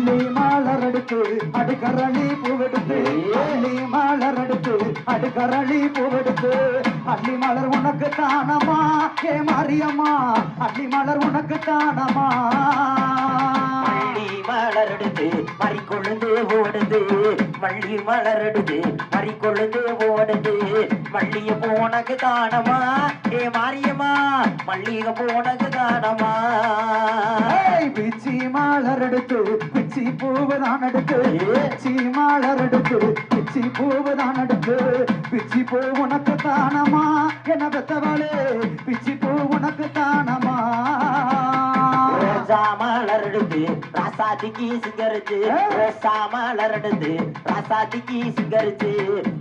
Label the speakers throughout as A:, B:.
A: அள்ளி மலர் எடுத்து அடுக்கரளி பூவெடுத்து அள்ளி மலர் எடுத்து அடுக்கரளி பூவெடுத்து அள்ளி மலர் உனக்கு தானமா ஏ மாரியம்மா அள்ளி மலர் உனக்கு தானமா
B: மலர் எடுத்து மறிக்கொழுந்து ஓடுது வள்ளி மலர் எடுத்து மறிக்கொழுந்து ஓடுது மல்லிய போனக்கு தானமா ஏ மாரியம்மா மல்லிகை போனக்கு தானமா
A: பிச்சி மலர் எடுத்து பிச்சி பூவுதான் எடுத்து பிச்சி மலர் எடுத்து பிச்சி பூவுதான் எடுத்து பிச்சி பூ உனக்கு தானமா என்ன பெத்தவளே பிச்சி பூ உனக்கு தானமா
B: மலர் எடுத்து ராசாதிக்கு சிங்கரிச்சு ரோசா மலர் எடுத்து ராசாதிக்கு சிங்கரிச்சு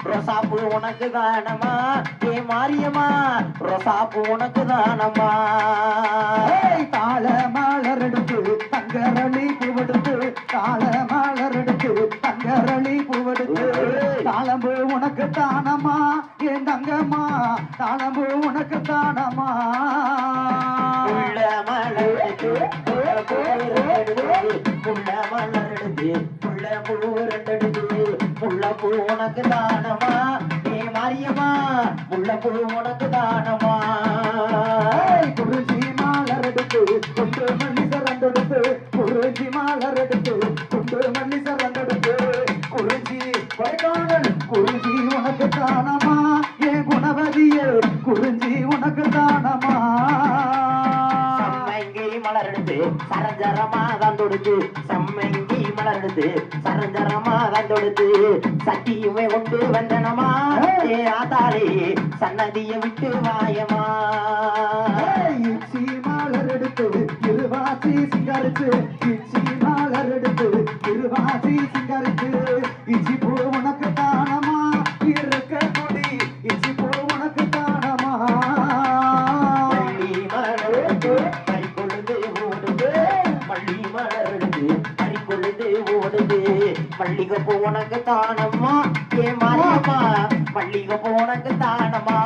B: ரோசாப்பூ உனக்கு தானமா ஏ மாரியம்மா ரோசாப்பூ உனக்கு தானமா
A: தாள மலர் எடுத்து தங்கரளி பூவெடுத்து தாள மலர் எடுத்து தங்கரளி பூவெடுத்து தாளம்பூ உனக்கு தானமா ஏன் தங்கம்மா தாளம்பூ உனக்கு தானமா
B: மலர் எடுத்து புள்ள மலர் எடுத்து புள்ள பூ ரெண்டெடுத்து புள்ள பூ உனக்கு தானமா ஏ மாரியம்மா புள்ள பூ உனக்கு தானமா
A: குறிஞ்சி மலர் எடுத்து கொண்டு மல்லி சரண்டெடுத்து குறிஞ்சி மலர் எடுத்து கொண்டு மல்லி சரண்டெடுத்து குறிஞ்சி கொடைக்கானல் குறிஞ்சி உனக்கு தானமா ஏன் குணவதியே குறிஞ்சி உனக்கு தானமா
B: மலர் எடுத்து சரஞ்சரமா தான் தொடுத்து செம்மங்கி மலர் எடுத்து சரஞ்சரமா தான் தொடுத்து சட்டியுமே கொண்டு வந்தனமா ஏ ஆத்தாளே சன்னதியை விட்டு வாயமா
A: இச்சி மலர் எடுத்து இருவாச்சி சிங்கரிச்சு இச்சி மலர் எடுத்து இருவாச்சி சிங்கரிச்சு இச்சி பூ உனக்கு தானமா இருக்க கொடி இச்சி பூ உனக்கு தானமா
B: மல்லிகை பூ உனக்கு தானம்மா ஏ மாரியம்மா மல்லிகை பூ உனக்கு தானம்மா